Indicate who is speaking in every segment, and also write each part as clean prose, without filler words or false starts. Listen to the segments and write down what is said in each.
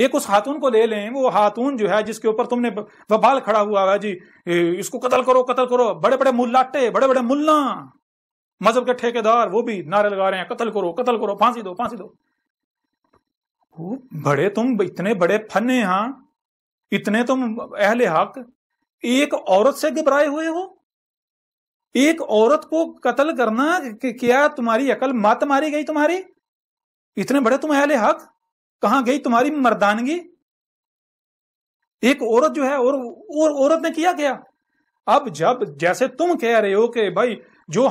Speaker 1: ایک اس خاتون کو لے لیں، وہ خاتون جو ہے جس کے اوپر تم نے وبال کھڑا ہوا ہے جی، اس کو قتل کرو قتل کرو، بڑے بڑے ملاٹے، بڑے بڑے ملا، مذہب کے ٹھیکیدار، وہ بھی نعرے لگا رہے ہیں قتل کرو قتل کرو، پھانسی دو پھانسی دو۔ بڑے تم اتنے بڑے فنے، ہاں اتنے تم اہل حق، ایک عورت سے گھبرائے ہوئے ہو؟ ایک عورت کو قتل کرنا کیا تمہاری عقل مات ماری گئی تمہاری؟ اتنے بڑے تم اہل حق، کہاں گئی تمہاری مردانگی؟ ایک عورت جو ہے، اور عورت نے کیا کیا؟ اب جب جیسے تم کہہ رہے ہو کہ بھائی جو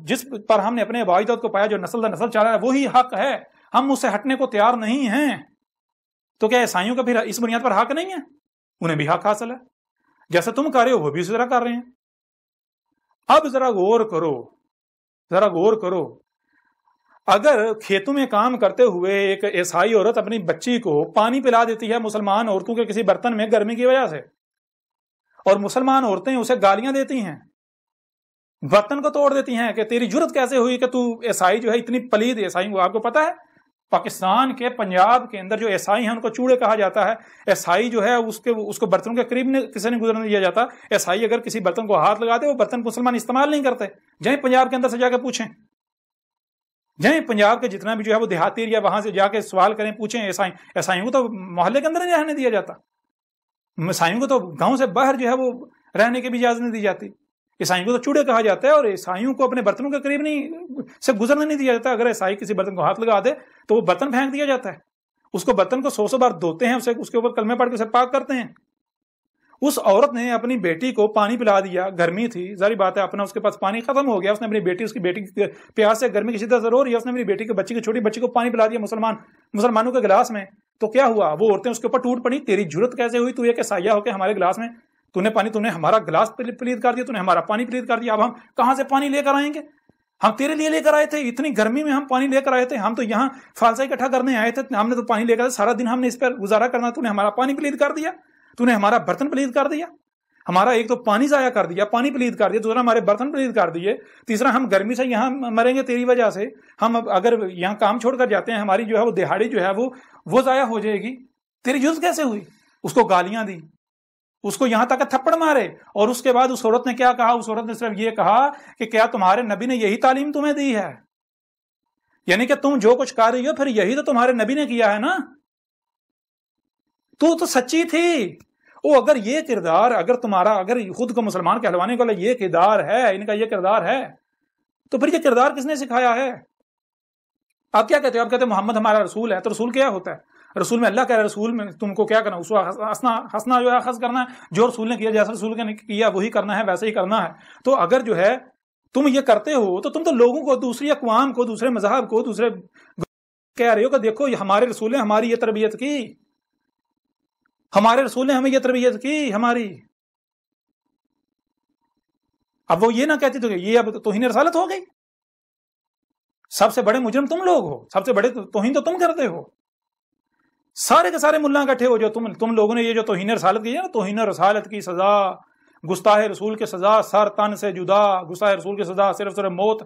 Speaker 1: جس پر ہم نے اپنے واحدات کو پایا، جو نسل در نسل چل رہا ہے وہی حق ہے، ہم اس سے ہٹنے کو تیار نہیں ہیں، تو کیا عیسائیوں کا پھر اس بنیاد پر حق نہیں ہے؟ انہیں بھی حق حاصل ہے، جیسے تم کر رہے ہو وہ بھی اسی طرح کر رہے ہیں۔ اب ذرا غور کرو، ذرا غور کرو، اگر کھیتوں میں کام کرتے ہوئے ایک عیسائی عورت اپنی بچی کو پانی پلا دیتی ہے مسلمان عورتوں کے کسی برتن میں گرمی کی وجہ سے، اور مسلمان عورتیں اسے گالیاں دیتی ہیں، برتن کو توڑ دیتی ہیں کہ تیری جرت کیسے ہوئی کہ تو عیسائی جو ہے اتنی پلید عیسائی کو، آپ کو پتا ہے پاکستان کے پنجاب کے اندر جو عیسائی ہیں ان کو چوڑے کہا جاتا ہے، عیسائی جو ہے اس کو برتنوں کے قریب کسی نے گزرنے دیا جاتا، عیسائی اگر کسی برتن کو ہاتھ لگاتے وہ برتن مسلمان استعمال نہیں کرتے، جائیں پنجاب کے اندر سے جا کے پوچھیں، جائیں پنجاب کے جتنا بھی جو ہے وہ دیہاتی ایریا وہاں سے جا کے سوال کریں، پوچھیں، عیسائیوں کو تو محلے کے اندر نہیں رہنے دیا جاتا، عیسائیوں کو تو گاؤں سے باہر جو ہے وہ رہنے کی بھی اجازت نہیں دی جاتی، عیسائیوں کو تو چوڑے کہا جاتا ہے، اور عیسائیوں کو اپنے برتنوں کے قریب نہیں سے گزرنے نہیں دیا جاتا، اگر عیسائی کسی برتن کو ہاتھ لگا دے تو وہ برتن پھینک دیا جاتا ہے، اس کو برتن کو 100 بار دھوتے ہیں، اس کے اوپر کلمے پڑھ کے اسے پاک کرتے ہیں۔ اس عورت نے اپنی بیٹی کو پانی پلا دیا، گرمی تھی، ظاہر بات ہے اپنا اس کے پاس پانی ختم ہو گیا، اس نے اس کی بیٹی پیاس سے گرمی کی شدت ضرور ہے، اس نے اپنی بیٹی کے بچی کی چھوٹی بچی کو پانی پلا دیا مسلمانوں کے گلاس میں، تو کیا ہوا؟ وہ عورتیں اس کے اوپر ٹوٹ پڑی، تیری جرت کیسے ہوئی، تو ایک عیسائیہ ہو کے ہمارے گلاس میں تو نے ہمارا گلاس پلید کر دیا، تو نے ہمارا پانی پلید کر دیا، اب ہم کہاں سے پانی لے کر آئیں گے؟ ہم تیرے لیے لے کر آئے تھے، اتنی گرمی میں ہم پانی لے کر آئے تھے، ہم تو یہاں فالسا اکٹھا کرنے آئے تھے، ہم نے تو پانی لے کر سارا دن ہم نے اس پر گزارا کرنا، تو نے ہمارا پانی پلید کر دیا، تو نے ہمارا برتن پلید کر دیا، ہمارا ایک تو پانی ضائع کر دیا، پانی پلید کر دیا، دوسرا ہمارے برتن پلید کر دیے، تیسرا ہم گرمی سے یہاں مریں گے تیری وجہ سے، ہم اگر یہاں کام چھوڑ کر جاتے ہیں ہماری جو ہے وہ دہاڑی جو ہے وہ ضائع ہو جائے گی، تیری جرت کیسے ہوئی؟ اس کو گالیاں دی، اس کو یہاں تک تھپڑ مارے، اور اس کے بعد اس عورت نے کیا کہا؟ اس عورت نے صرف یہ کہا کہ کیا تمہارے نبی نے یہی تعلیم تمہیں دی ہے؟ یعنی کہ تم جو کچھ کر رہی ہو پھر یہی تو تمہارے نبی نے کیا ہے نا؟ تو سچی تھی وہ، اگر یہ کردار اگر خود کو مسلمان کہلوانے کا یہ کردار ہے، ان کا یہ کردار ہے، تو پھر یہ کردار کس نے سکھایا ہے؟ آپ کیا کہتے ہو؟ آپ کہتے ہیں محمد ہمارا رسول ہے، تو رسول کیا ہوتا ہے؟ رسول میں اللہ کہہ رہا ہے رسول میں تم کو کیا کرنا، اس کو ہنسنا جو ہے اخذ کرنا ہے، جو رسول نے کیا جیسا رسول نے کیا وہی کرنا ہے، ویسے ہی کرنا ہے۔ تو اگر جو ہے تم یہ کرتے ہو تو تم تو لوگوں کو، دوسری اقوام کو، دوسرے مذہب کو، دوسرے کہہ رہے ہو کہ دیکھو ہمارے رسول نے ہماری یہ تربیت کی، ہمارے رسول نے ہمیں یہ تربیت کی ہماری۔ اب وہ یہ نہ کہتی تو یہ اب توہین رسالت ہو گئی، سب سے بڑے مجرم تم لوگ ہو، سب سے بڑے توہین تو تم کرتے ہو، سارے کے سارے ملا اکٹھے ہو جو تم لوگوں نے یہ جو توہین رسالت کی ہے نا، توہین رسالت کی سزا، گستاخ رسول کی سزا سر تن سے جدا، گستاخ رسول کی سزا صرف موت